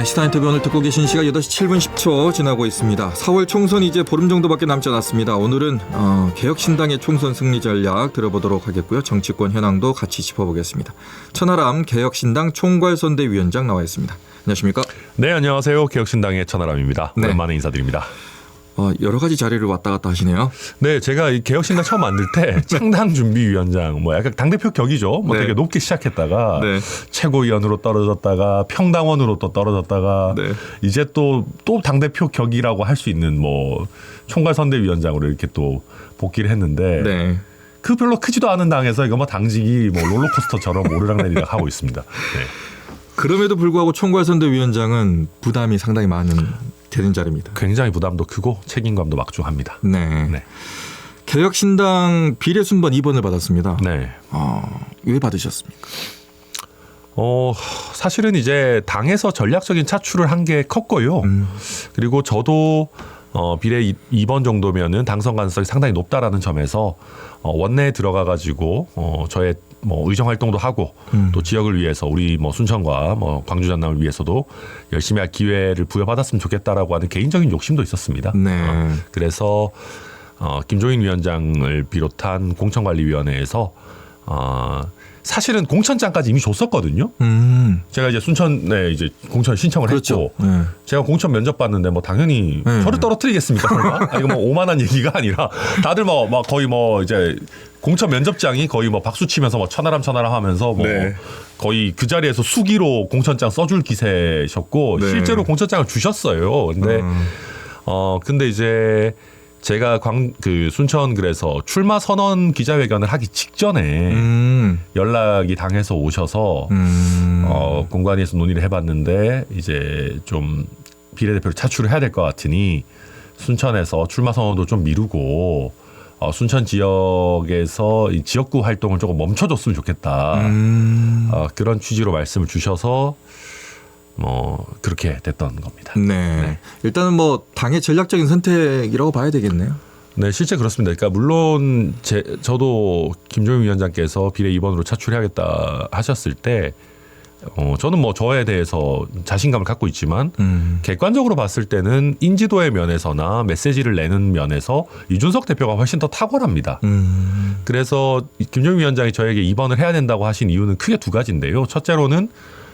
네, 시사 인터뷰 오늘 듣고 계신 시각 8시 7분 10초 지나고 있습니다. 4월 총선 이제 보름 정도밖에 남지 않았습니다. 오늘은 개혁신당의 총선 승리 전략 들어보도록 하겠고요. 정치권 현황도 같이 짚어보겠습니다. 천하람 개혁신당 총괄선대위원장 나와 있습니다. 안녕하십니까? 네, 안녕하세요. 개혁신당의 천하람입니다. 네. 오랜만에 인사드립니다. 여러 가지 자리를 왔다 갔다 하시네요. 네, 제가 이 개혁신당 처음 만들 때 창당준비위원장, 뭐 약간 당대표 격이죠. 뭐 네. 되게 높게 시작했다가 네. 최고위원으로 떨어졌다가 평당원으로 또 떨어졌다가 네. 이제 또 당대표 격이라고 할 수 있는 뭐 총괄선대위원장으로 이렇게 또 복귀를 했는데 네. 그 별로 크지도 않은 당에서 이거 뭐 당직이 뭐 롤러코스터처럼 오르락내리락 하고 있습니다. 네. 그럼에도 불구하고 총괄선대위원장은 부담이 상당히 되는 자리입니다. 굉장히 부담도 크고 책임감도 막중합니다. 네. 네. 개혁신당 비례순번 2번을 받았습니다. 네. 왜 받으셨습니까? 사실은 이제 당에서 전략적인 차출을 한 게 컸고요. 그리고 저도 비례 2번 정도면은 당선 가능성이 상당히 높다라는 점에서 원내에 들어가 가지고 저의 뭐 의정 활동도 하고 또 지역을 위해서 우리 뭐 순천과 뭐 광주 전남을 위해서도 열심히 할 기회를 부여받았으면 좋겠다라고 하는 개인적인 욕심도 있었습니다. 네. 그래서 김종인 위원장을 비롯한 공천관리위원회에서 사실은 공천장까지 이미 줬었거든요. 제가 이제 순천에 이제 공천 신청을 그렇죠. 했고, 네. 제가 공천 면접 봤는데 뭐 당연히 네. 저를 떨어뜨리겠습니까? 설마? 이거 뭐 오만한 얘기가 아니라 다들 뭐 거의 뭐 이제 공천 면접장이 거의 뭐 박수 치면서 뭐 천하람 하면서 뭐 네. 거의 그 자리에서 수기로 공천장 써줄 기세셨고 네. 실제로 공천장을 주셨어요. 근데 이제 제가 순천 그래서 출마 선언 기자회견을 하기 직전에 연락이 당에서 오셔서 공관위에서 논의를 해봤는데 이제 좀 비례대표를 차출을 해야 될 것 같으니 순천에서 출마 선언도 좀 미루고 순천 지역에서 이 지역구 활동을 조금 멈춰줬으면 좋겠다. 그런 취지로 말씀을 주셔서 뭐 그렇게 됐던 겁니다. 네. 네. 일단은 뭐 당의 전략적인 선택이라고 봐야 되겠네요. 네, 실제 그렇습니다. 그러니까 물론 저도 김종인 위원장께서 비례 2번으로 차출해야겠다 하셨을 때 저는 뭐 저에 대해서 자신감을 갖고 있지만 객관적으로 봤을 때는 인지도의 면에서나 메시지를 내는 면에서 이준석 대표가 훨씬 더 탁월합니다. 그래서 김종인 위원장이 저에게 2번을 해야 된다고 하신 이유는 크게 두 가지인데요. 첫째로는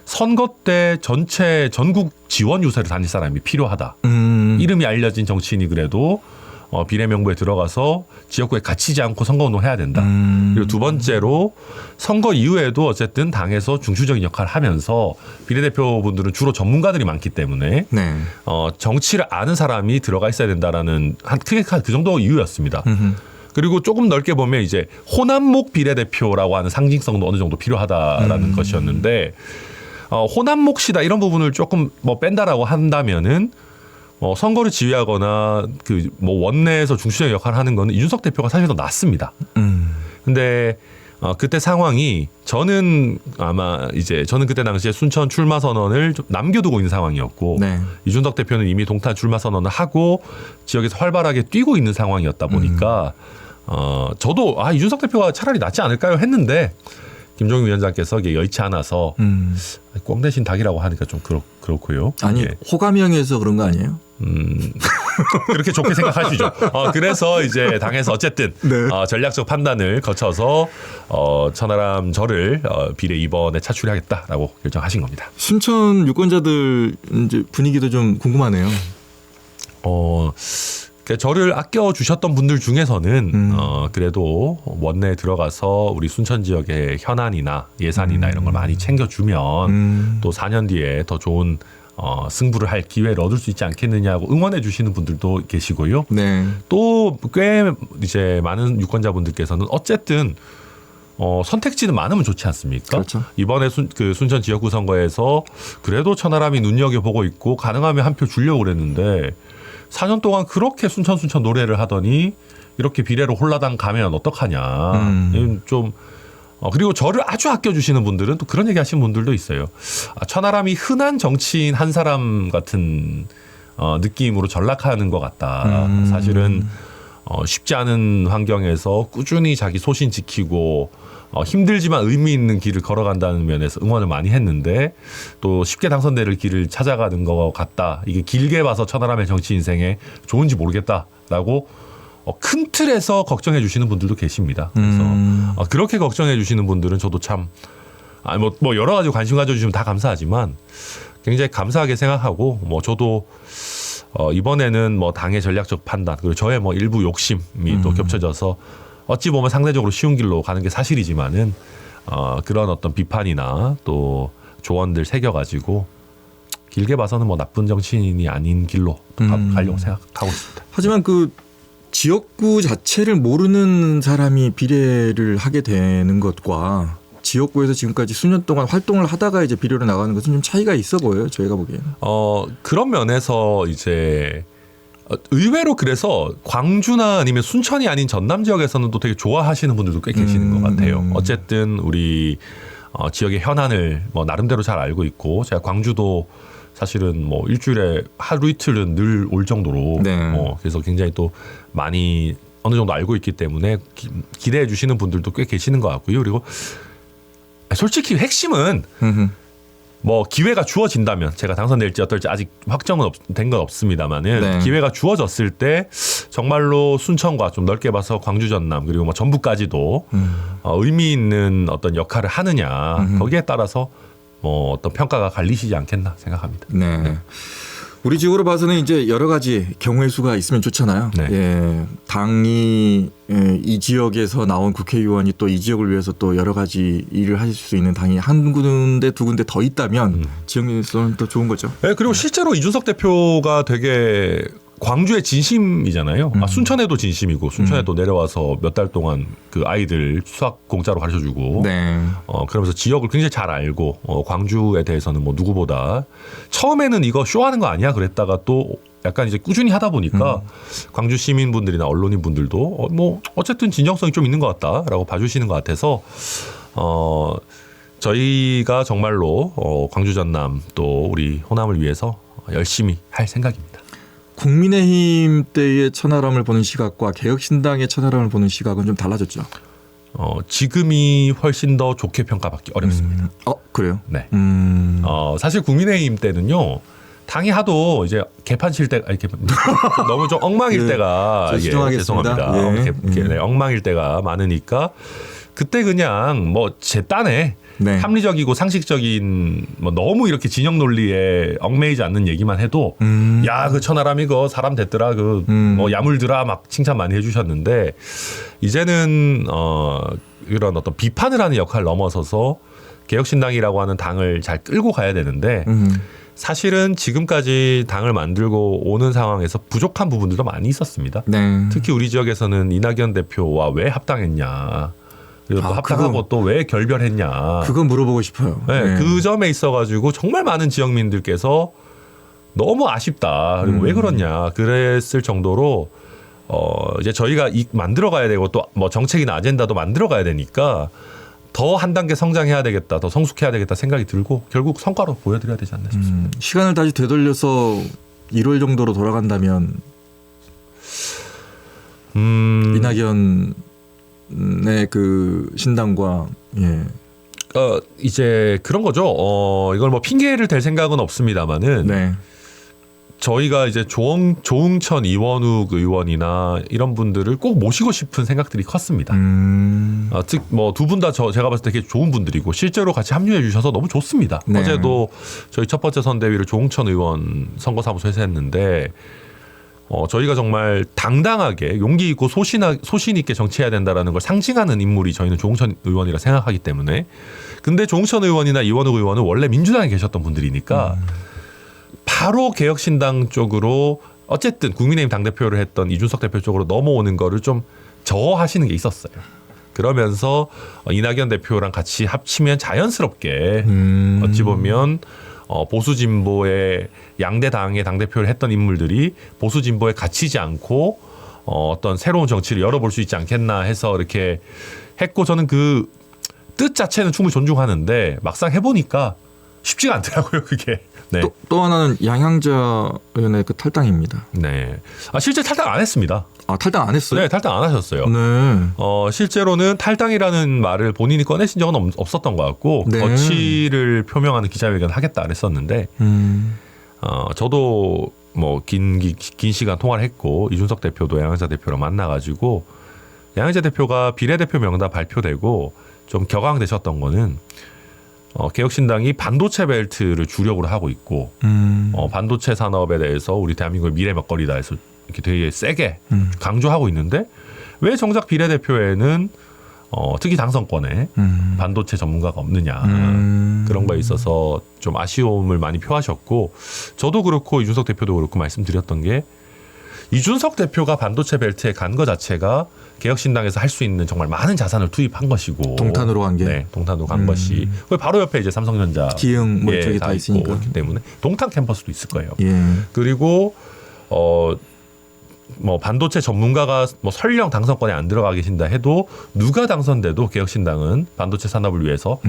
선거 때 전체 전국 지원 유세를 다닐 사람이 필요하다. 이름이 알려진 정치인이 그래도 비례 명부에 들어가서 지역구에 갇히지 않고 선거운동을 해야 된다. 그리고 두 번째로 선거 이후에도 어쨌든 당에서 중추적인 역할을 하면서 비례대표분들은 주로 전문가들이 많기 때문에 네. 정치를 아는 사람이 들어가 있어야 된다라는 크게 그 정도 이유였습니다. 그리고 조금 넓게 보면 이제 호남목 비례대표라고 하는 상징성도 어느 정도 필요하다라는 것이었는데 호남목시다 이런 부분을 조금 뭐 뺀다라고 한다면은 선거를 지휘하거나 그 뭐 원내에서 중추적인 역할을 하는 거는 이준석 대표가 사실 더 낫습니다. 근데 그때 상황이 저는 그때 당시에 순천 출마 선언을 좀 남겨두고 있는 상황이었고 네. 이준석 대표는 이미 동탄 출마 선언을 하고 지역에서 활발하게 뛰고 있는 상황이었다 보니까 저도 이준석 대표가 차라리 낫지 않을까요 했는데 김종인 위원장께서 이게 여의치 않아서 꽝 대신 닭이라고 하니까 좀 그렇고요. 아니 예. 호감형에서 그런 거 아니에요? 그렇게 좋게 생각하시죠. 그래서 이제 당에서 어쨌든 네. 전략적 판단을 거쳐서 천하람 저를 비례 2번에 차출하겠다라고 결정하신 겁니다. 순천 유권자들 이제 분위기도 좀 궁금하네요. 저를 아껴 주셨던 분들 중에서는 그래도 원내에 들어가서 우리 순천 지역의 현안이나 예산이나 이런 걸 많이 챙겨주면 또 4년 뒤에 더 좋은 승부를 할 기회를 얻을 수 있지 않겠느냐고 응원해 주시는 분들도 계시고요. 네. 또 꽤 이제 많은 유권자분들께서는 어쨌든 선택지는 많으면 좋지 않습니까? 그렇죠. 이번에 순천 지역구 선거에서 그래도 천하람이 눈여겨보고 있고 가능하면 한 표 주려고 그랬는데 4년 동안 그렇게 순천 노래를 하더니 이렇게 비례로 홀라당 가면 어떡하냐. 좀 그리고 저를 아주 아껴주시는 분들은 또 그런 얘기 하시는 분들도 있어요. 천하람이 흔한 정치인 한 사람 같은 느낌으로 전락하는 것 같다. 사실은 쉽지 않은 환경에서 꾸준히 자기 소신 지키고 힘들지만 의미 있는 길을 걸어간다는 면에서 응원을 많이 했는데 또 쉽게 당선될 길을 찾아가는 것 같다. 이게 길게 봐서 천하람의 정치 인생에 좋은지 모르겠다라고 큰 틀에서 걱정해 주시는 분들도 계십니다. 그래서 그렇게 걱정해 주시는 분들은 저도 참 뭐 여러 가지 관심 가져주시면 다 감사하지만 굉장히 감사하게 생각하고 뭐 저도 이번에는 뭐 당의 전략적 판단 그리고 저의 뭐 일부 욕심이 또 겹쳐져서 어찌 보면 상대적으로 쉬운 길로 가는 게 사실이지만은 그런 어떤 비판이나 또 조언들 새겨가지고 길게 봐서는 뭐 나쁜 정치인이 아닌 길로 또 가려고 생각하고 있습니다. 하지만 그 지역구 자체를 모르는 사람이 비례를 하게 되는 것과 지역구에서 지금까지 수년 동안 활동을 하다가 이제 비례로 나가는 것은 좀 차이가 있어 보여요. 저희가 보기에는. 그런 면에서 이제 의외로 그래서 광주나 아니면 순천이 아닌 전남 지역에서는 또 되게 좋아하시는 분들도 꽤 계시는 것 같아요. 어쨌든 우리 지역의 현안을 뭐 나름대로 잘 알고 있고 제가 광주도 사실은 뭐 일주일에 하루 이틀은 늘 올 정도로 네. 그래서 굉장히 또 많이 어느 정도 알고 있기 때문에 기대해 주시는 분들도 꽤 계시는 것 같고요. 그리고 솔직히 핵심은 뭐 기회가 주어진다면 제가 당선될지 어떨지 아직 확정은 된 건 없습니다만은 네. 기회가 주어졌을 때 정말로 순천과 좀 넓게 봐서 광주 전남 그리고 뭐 전북까지도 의미 있는 어떤 역할을 하느냐 거기에 따라서 뭐 어떤 평가가 갈리시지 않겠나 생각합니다. 네. 우리 지역으로 봐서는 이제 여러 가지 경우의 수가 있으면 좋잖아요. 네. 예, 당이 이 지역에서 나온 국회의원이 또 이 지역을 위해서 또 여러 가지 일을 하실 수 있는 당이 한 군데 두 군데 더 있다면 지역에서는 더 좋은 거죠. 네, 그리고 실제로 이준석 대표가 되게 광주의 진심이잖아요. 순천에도 진심이고 순천에도 내려와서 몇 달 동안 그 아이들 수학 공짜로 가르쳐주고 네. 그러면서 지역을 굉장히 잘 알고 광주에 대해서는 뭐 누구보다 처음에는 이거 쇼하는 거 아니야 그랬다가 또 약간 이제 꾸준히 하다 보니까 광주 시민분들이나 언론인분들도 뭐 어쨌든 진정성이 좀 있는 것 같다라고 봐주시는 것 같아서 저희가 정말로 광주 전남 또 우리 호남을 위해서 열심히 할 생각입니다. 국민의힘 때의 천하람을 보는 시각과 개혁신당의 천하람을 보는 시각은 좀 달라졌죠. 지금이 훨씬 더 좋게 평가받기 어렵습니다. 그래요? 네. 사실 국민의힘 때는요. 당이 하도 이제 개판 칠 때, 너무 좀 엉망일 때가 죄송합니다. 네, 엉망일 때가 많으니까 그때 그냥 뭐 제 딴에 네. 합리적이고 상식적인 뭐 너무 이렇게 진영 논리에 얽매이지 않는 얘기만 해도 야, 그 천하람 이거 사람 됐더라 그 뭐 야물더라 막 칭찬 많이 해주셨는데 이제는 이런 어떤 비판을 하는 역할을 넘어서서 개혁신당이라고 하는 당을 잘 끌고 가야 되는데 사실은 지금까지 당을 만들고 오는 상황에서 부족한 부분들도 많이 있었습니다. 네. 특히 우리 지역에서는 이낙연 대표와 왜 합당했냐. 그리고 또 합당하고 또 왜 결별했냐. 그거 물어보고 싶어요. 네, 그 점에 있어가지고 정말 많은 지역민들께서 너무 아쉽다. 그리고 왜 그렇냐. 그랬을 정도로 이제 저희가 만들어가야 되고 또 뭐 정책이나 아젠다도 만들어가야 되니까 더 한 단계 성장해야 되겠다. 더 성숙해야 되겠다 생각이 들고 결국 성과로 보여드려야 되지 않나 싶습니다. 시간을 다시 되돌려서 1월 정도로 돌아간다면 이낙연 네, 그 신당과 이제 그런 거죠. 이걸 뭐 핑계를 댈 생각은 없습니다만은 네. 저희가 이제 조응천 이원욱 의원이나 이런 분들을 꼭 모시고 싶은 생각들이 컸습니다. 즉 뭐 두 분 다 제가 봤을 때 되게 좋은 분들이고 실제로 같이 합류해 주셔서 너무 좋습니다. 네. 어제도 저희 첫 번째 선대위를 조응천 의원 선거사무소에서 했는데 저희가 정말 당당하게 용기 있고 소신 있게 정치해야 된다라는 걸 상징하는 인물이 저희는 조응천 의원이라 생각하기 때문에 근데 조응천 의원이나 이원욱 의원은 원래 민주당에 계셨던 분들이니까 바로 개혁신당 쪽으로 어쨌든 국민의힘 당대표를 했던 이준석 대표 쪽으로 넘어오는 거를 좀 저하시는 게 있었어요. 그러면서 이낙연 대표랑 같이 합치면 자연스럽게 어찌 보면 보수 진보의 양대 당의 당대표를 했던 인물들이 보수 진보에 갇히지 않고 어떤 새로운 정치를 열어볼 수 있지 않겠나 해서 이렇게 했고 저는 그 뜻 자체는 충분히 존중하는데 막상 해보니까 쉽지가 않더라고요, 그게. 네. 또 하나는 양향자 의원의 그 탈당입니다. 네. 실제 탈당 안 했습니다. 아, 탈당 안 했어요? 네, 탈당 안 하셨어요. 네. 실제로는 탈당이라는 말을 본인이 꺼내신 적은 없었던 것 같고 네. 거취를 표명하는 기자회견 하겠다 그랬었는데 저도 뭐 긴 시간 통화를 했고 이준석 대표도 양향자 대표랑 만나가지고 양향자 대표가 비례대표 명단 발표되고 좀 격앙되셨던 거는 개혁신당이 반도체 벨트를 주력으로 하고 있고 반도체 산업에 대해서 우리 대한민국의 미래 먹거리다 해서 이렇게 되게 세게 강조하고 있는데 왜 정작 비례대표에는 특히 당선권에 반도체 전문가가 없느냐 그런 거에 있어서 좀 아쉬움을 많이 표하셨고 저도 그렇고 이준석 대표도 그렇고 말씀드렸던 게 이준석 대표가 반도체 벨트에 간 거 자체가 개혁신당에서 할 수 있는 정말 많은 자산을 투입한 것이고 동탄으로 간 게. 네, 동탄으로 간 것이 바로 옆에 이제 삼성전자 기흥 뭐 이쪽에 다 있으니까 그렇기 때문에 동탄 캠퍼스도 있을 거예요. 예. 그리고 뭐 반도체 전문가가 뭐 설령 당선권에 안 들어가 계신다 해도 누가 당선돼도 개혁신당은 반도체 산업을 위해서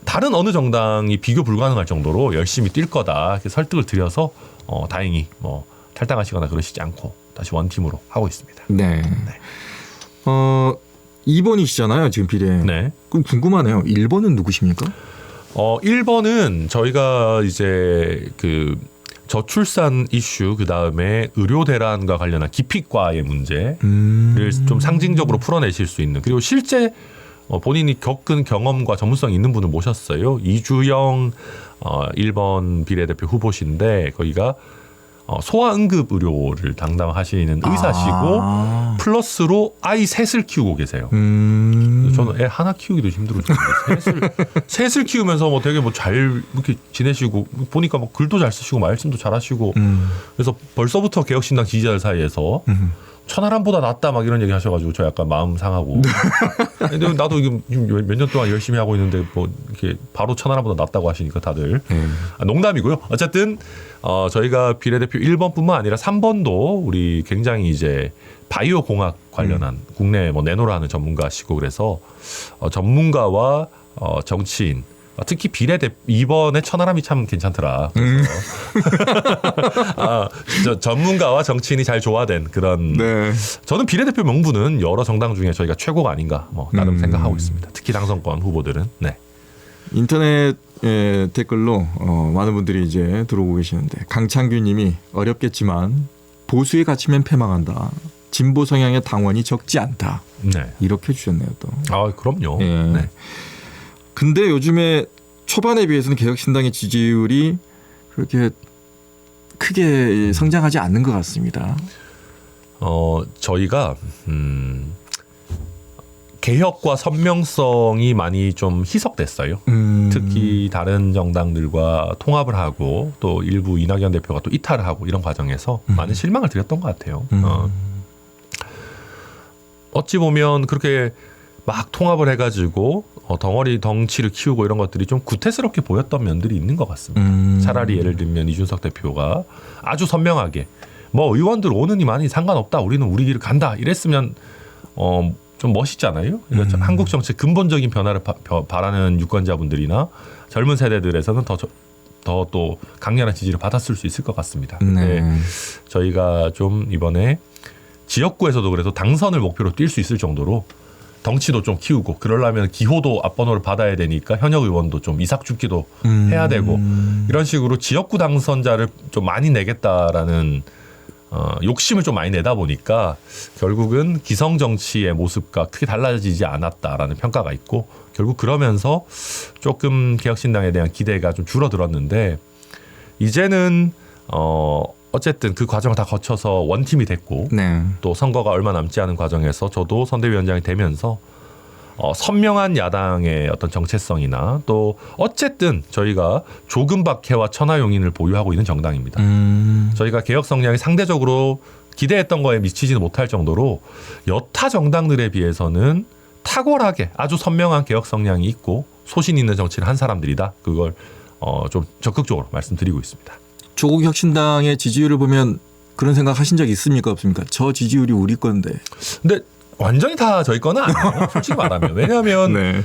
다른 어느 정당이 비교 불가능할 정도로 열심히 뛸 거다 이렇게 설득을 드려서 다행히 뭐 탈당하시거나 그러시지 않고 다시 원팀으로 하고 있습니다. 네. 2번이시잖아요 지금 비례. 네. 그럼 궁금하네요. 1번은 누구십니까? 1번은 저희가 이제 그 저출산 이슈 그다음에 의료 대란과 관련한 기피과의 문제를 좀 상징적으로 풀어내실 수 있는 그리고 실제 본인이 겪은 경험과 전문성이 있는 분을 모셨어요. 이주영 1번 비례대표 후보신데 거기가 소아응급 의료를 담당하시는 의사시고 플러스로 아이 셋을 키우고 계세요. 저는 애 하나 키우기도 힘들었는데 셋을 키우면서 뭐 되게 뭐 잘 이렇게 지내시고 보니까 뭐 글도 잘 쓰시고 말씀도 잘 하시고 그래서 벌써부터 개혁신당 지지자들 사이에서 천하람보다 낫다 막 이런 얘기 하셔가지고 저 약간 마음 상하고 근데 나도 이게 몇 년 동안 열심히 하고 있는데 뭐 이렇게 바로 천하람보다 낫다고 하시니까 다들 농담이고요. 어쨌든 저희가 비례대표 1번뿐만 아니라 3번도 우리 굉장히 이제 바이오 공학 관련한 국내 뭐 내노라 하는 전문가시고 그래서 전문가와 정치인 특히 비례대표 2번의 천하람이 참 괜찮더라. 그래서 전문가와 정치인이 잘 조화된 그런. 네. 저는 비례대표 명분은 여러 정당 중에 저희가 최고가 아닌가 뭐 나름 생각하고 있습니다. 특히 당선권 후보들은. 네. 인터넷 댓글로 많은 분들이 이제 들어오고 계시는데 강창규님이 어렵겠지만 보수에 갇히면 패망한다. 진보 성향의 당원이 적지 않다. 네. 이렇게 주셨네요 또. 그럼요. 예. 네. 근데 요즘에 초반에 비해서는 개혁신당의 지지율이 그렇게 크게 성장하지 않는 것 같습니다. 저희가 개혁과 선명성이 많이 좀 희석됐어요. 특히 다른 정당들과 통합을 하고 또 일부 이낙연 대표가 또 이탈을 하고 이런 과정에서 많은 실망을 드렸던 것 같아요. 어찌 보면 그렇게 막 통합을 해가지고 덩어리 덩치를 키우고 이런 것들이 좀 구태스럽게 보였던 면들이 있는 것 같습니다. 차라리 예를 들면 이준석 대표가 아주 선명하게 뭐 의원들 오느니 많이 상관없다. 우리는 우리 길을 간다. 이랬으면 좀 멋있잖아요. 그러니까 한국 정치 근본적인 변화를 바라는 유권자분들이나 젊은 세대들에서는 더 또 강렬한 지지를 받았을 수 있을 것 같습니다. 근데 저희가 좀 이번에 지역구에서도 그래서 당선을 목표로 뛸 수 있을 정도로 덩치도 좀 키우고 그러려면 기호도 앞번호를 받아야 되니까 현역 의원도 좀 이삭죽기도 해야 되고 이런 식으로 지역구 당선자를 좀 많이 내겠다라는 욕심을 좀 많이 내다 보니까 결국은 기성 정치의 모습과 크게 달라지지 않았다라는 평가가 있고 결국 그러면서 조금 개혁신당에 대한 기대가 좀 줄어들었는데 이제는 어쨌든 그 과정을 다 거쳐서 원팀이 됐고 또 선거가 얼마 남지 않은 과정에서 저도 선대위원장이 되면서 선명한 야당의 어떤 정체성이나 또 어쨌든 저희가 조금박해와 천하용인을 보유하고 있는 정당입니다. 저희가 개혁 성향이 상대적으로 기대했던 거에 미치지는 못할 정도로 여타 정당들에 비해서는 탁월하게 아주 선명한 개혁 성향이 있고 소신 있는 정치를 한 사람들이다. 그걸 좀 적극적으로 말씀드리고 있습니다. 조국 혁신당의 지지율을 보면 그런 생각 하신 적 있습니까 없습니까? 저 지지율이 우리 건데. 근데 완전히 다 저희 거는 아니에요. 솔직히 말하면. 왜냐하면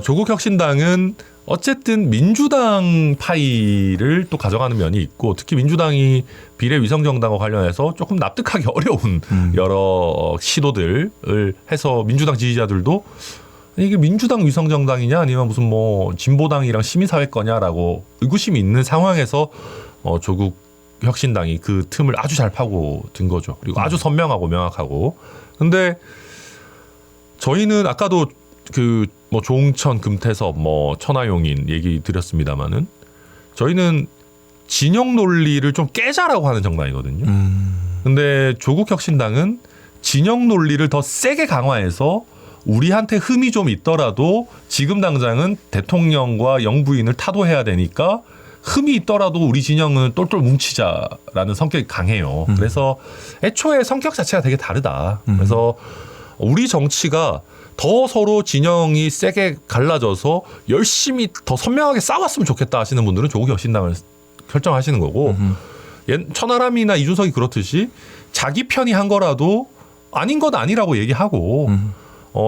조국 혁신당은 어쨌든 민주당 파이를 또 가져가는 면이 있고 특히 민주당이 비례 위성정당과 관련해서 조금 납득하기 어려운 여러 시도들을 해서 민주당 지지자들도 이게 민주당 위성정당이냐 아니면 무슨 뭐 진보당이랑 시민사회 거냐라고 의구심이 있는 상황에서 조국 혁신당이 그 틈을 아주 잘 파고든 거죠. 그리고 아주 선명하고 명확하고. 근데 저희는 아까도 그 뭐 조응천, 금태섭, 뭐 천하용인 얘기 드렸습니다마는 저희는 진영 논리를 좀 깨자라고 하는 정당이거든요. 근데 조국 혁신당은 진영 논리를 더 세게 강화해서 우리한테 흠이 좀 있더라도 지금 당장은 대통령과 영부인을 타도해야 되니까 흠이 있더라도 우리 진영은 똘똘 뭉치자라는 성격이 강해요. 그래서 애초에 성격 자체가 되게 다르다. 그래서 우리 정치가 더 서로 진영이 세게 갈라져서 열심히 더 선명하게 싸웠으면 좋겠다 하시는 분들은 조국 혁신당을 결정하시는 거고 천하람이나 이준석이 그렇듯이 자기 편이 한 거라도 아닌 건 아니라고 얘기하고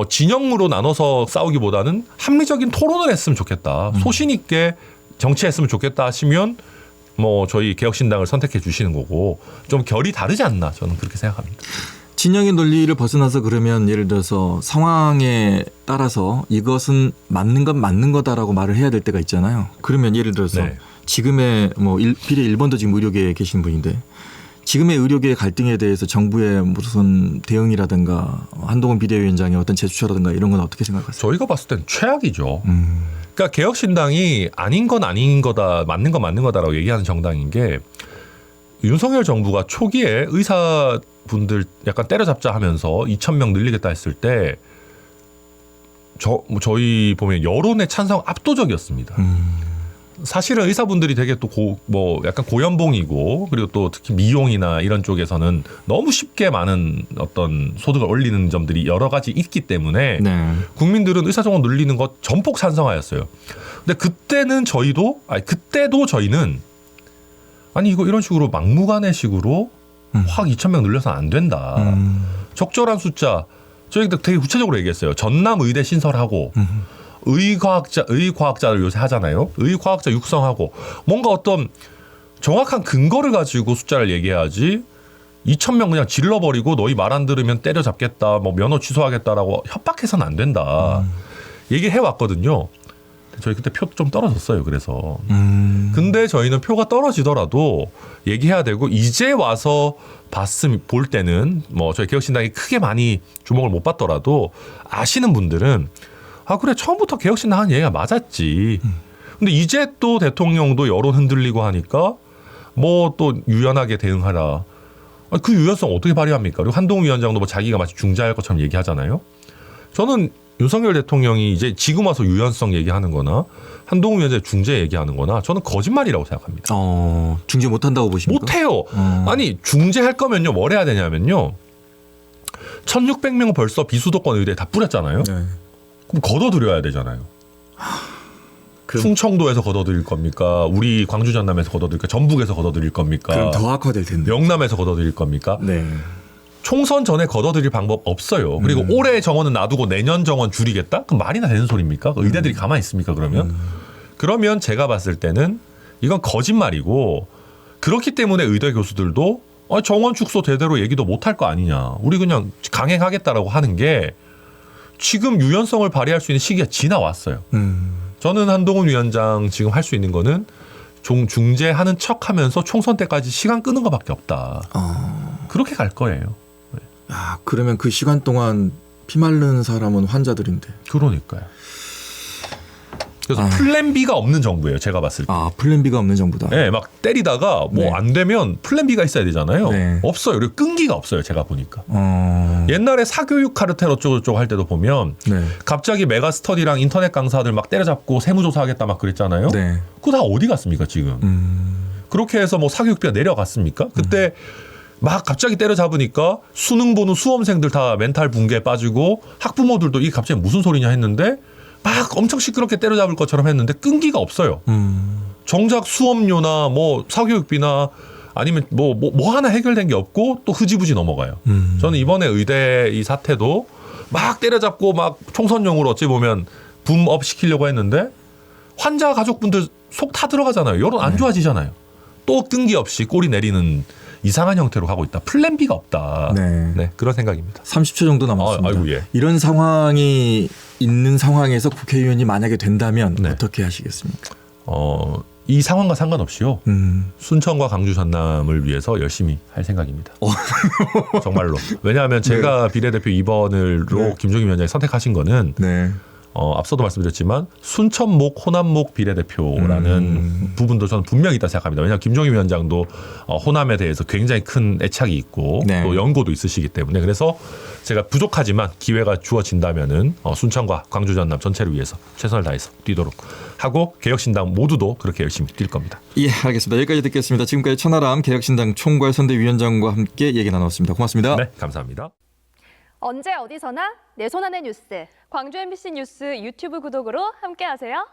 진영으로 나눠서 싸우기보다는 합리적인 토론을 했으면 좋겠다. 소신 있게 정치했으면 좋겠다 하시면 뭐 저희 개혁신당을 선택해 주시는 거고 좀 결이 다르지 않나 저는 그렇게 생각합니다. 진영의 논리를 벗어나서 그러면 예를 들어서 상황에 따라서 이것은 맞는 건 맞는 거다라고 말을 해야 될 때가 있잖아요. 그러면 예를 들어서 네. 지금의 뭐 비례 1번도 지금 의료계에 계신 분인데 지금의 의료계의 갈등에 대해서 정부의 무슨 대응이라든가 한동훈 비대위원장의 어떤 제스처라든가 이런 건 어떻게 생각하세요? 저희가 봤을 땐 최악이죠. 그러니까 개혁신당이 아닌 건 아닌 거다, 맞는 건 맞는 거다라고 얘기하는 정당인 게 윤석열 정부가 초기에 의사분들 약간 때려잡자 하면서 2,000명 늘리겠다 했을 때 저희 보면 여론의 찬성 압도적이었습니다. 사실은 의사분들이 되게 또 뭐 약간 고연봉이고 그리고 또 특히 미용이나 이런 쪽에서는 너무 쉽게 많은 어떤 소득을 올리는 점들이 여러 가지 있기 때문에 네. 국민들은 의사 정원 늘리는 것 전폭 찬성하였어요. 근데 그때도 저희는 아니 이거 이런 식으로 막무가내식으로 확 2,000명 늘려서는 안 된다. 적절한 숫자 저희도 되게 구체적으로 얘기했어요. 전남 의대 신설하고 의과학자를 요새 하잖아요. 의과학자 육성하고 뭔가 어떤 정확한 근거를 가지고 숫자를 얘기해야지 2,000명 그냥 질러버리고 너희 말 안 들으면 때려잡겠다, 뭐 면허 취소하겠다라고 협박해서는 안 된다. 얘기해 왔거든요. 저희 그때 표 좀 떨어졌어요. 그래서. 근데 저희는 표가 떨어지더라도 얘기해야 되고 이제 와서 볼 때는 뭐 저희 개혁신당이 크게 많이 주목을 못 받더라도 아시는 분들은 아 그래 처음부터 개혁신당 한 얘기가 맞았지. 근데 이제 또 대통령도 여론 흔들리고 하니까 뭐 또 유연하게 대응하라. 그 유연성 어떻게 발휘합니까? 그리고 한동훈 위원장도 뭐 자기가 마치 중재할 것처럼 얘기하잖아요. 저는 윤석열 대통령이 이제 지금 와서 유연성 얘기하는 거나 한동훈 위원장의 중재 얘기하는 거나 저는 거짓말이라고 생각합니다. 중재 못한다고 보십니까? 못해요. 아니 중재할 거면요 뭘 해야 되냐면요. 1,600명 벌써 비수도권 의대에 다 뿌렸잖아요. 네. 그럼 걷어들여야 되잖아요. 충청도에서 걷어들일 겁니까? 우리 광주 전남에서 걷어들일까? 전북에서 걷어들일 겁니까? 그럼 더 악화될 텐데. 영남에서 걷어들일 겁니까? 네. 총선 전에 걷어들일 방법 없어요. 그리고 올해 정원은 놔두고 내년 정원 줄이겠다? 그럼 말이나 되는 소리입니까? 의대들이 가만히 있습니까? 그러면 제가 봤을 때는 이건 거짓말이고 그렇기 때문에 의대 교수들도 정원 축소 대대로 얘기도 못할 거 아니냐. 우리 그냥 강행하겠다라고 하는 게 지금 유연성을 발휘할 수 있는 시기가 지나왔어요. 저는 한동훈 위원장 지금 할 수 있는 거는 중재하는 척하면서 총선 때까지 시간 끄는 것밖에 없다. 그렇게 갈 거예요. 아 그러면 그 시간 동안 피 마른 사람은 환자들인데. 그러니까요. 그래서 플랜 B가 없는 정부예요. 제가 봤을 때. 플랜 B가 없는 정부다. 네, 막 때리다가 뭐 안 되면 플랜 B가 있어야 되잖아요. 네. 없어요. 그리고 끈기가 없어요. 제가 보니까. 옛날에 사교육 카르텔 어쩌고저쩌고 할 때도 보면 네. 갑자기 메가스터디랑 인터넷 강사들 막 때려잡고 세무조사하겠다 막 그랬잖아요. 네. 그거 다 어디 갔습니까 지금? 그렇게 해서 뭐 사교육비가 내려갔습니까? 그때 막 갑자기 때려잡으니까 수능 보는 수험생들 다 멘탈 붕괴에 빠지고 학부모들도 이게 갑자기 무슨 소리냐 했는데 막 엄청 시끄럽게 때려잡을 것처럼 했는데 끈기가 없어요. 정작 수업료나 뭐 사교육비나 아니면 뭐 하나 해결된 게 없고 또 흐지부지 넘어가요. 저는 이번에 의대 이 사태도 막 때려잡고 막 총선용으로 어찌 보면 붐업 시키려고 했는데 환자 가족분들 속 타 들어가잖아요. 여론 안 좋아지잖아요. 또 뜬금없이 꼬리 내리는 이상한 형태로 가고 있다. 플랜 B가 없다. 네. 네, 그런 생각입니다. 30초 정도 남았습니다. 아이고, 예. 이런 상황이 있는 상황에서 국회의원이 만약에 된다면 네. 어떻게 하시겠습니까? 이 상황과 상관없이요. 순천과 광주 전남을 위해서 열심히 할 생각입니다. 정말로. 왜냐하면 제가 비례대표 2번으로 네. 김종인 위원장이 선택하신 거는 네. 앞서도 말씀드렸지만 순천목 호남목 비례대표라는 부분도 저는 분명히 있다 생각합니다. 왜냐하면 김종인 위원장도 호남에 대해서 굉장히 큰 애착이 있고 네. 또 연고도 있으시기 때문에 그래서 제가 부족하지만 기회가 주어진다면은 순천과 광주 전남 전체를 위해서 최선을 다해서 뛰도록 하고 개혁신당 모두도 그렇게 열심히 뛸 겁니다. 예, 알겠습니다. 여기까지 듣겠습니다. 지금까지 천하람 개혁신당 총괄선대위원장과 함께 얘기 나눴습니다. 고맙습니다. 네, 감사합니다. 언제 어디서나 내 손 안의 뉴스. 광주 MBC 뉴스 유튜브 구독으로 함께하세요.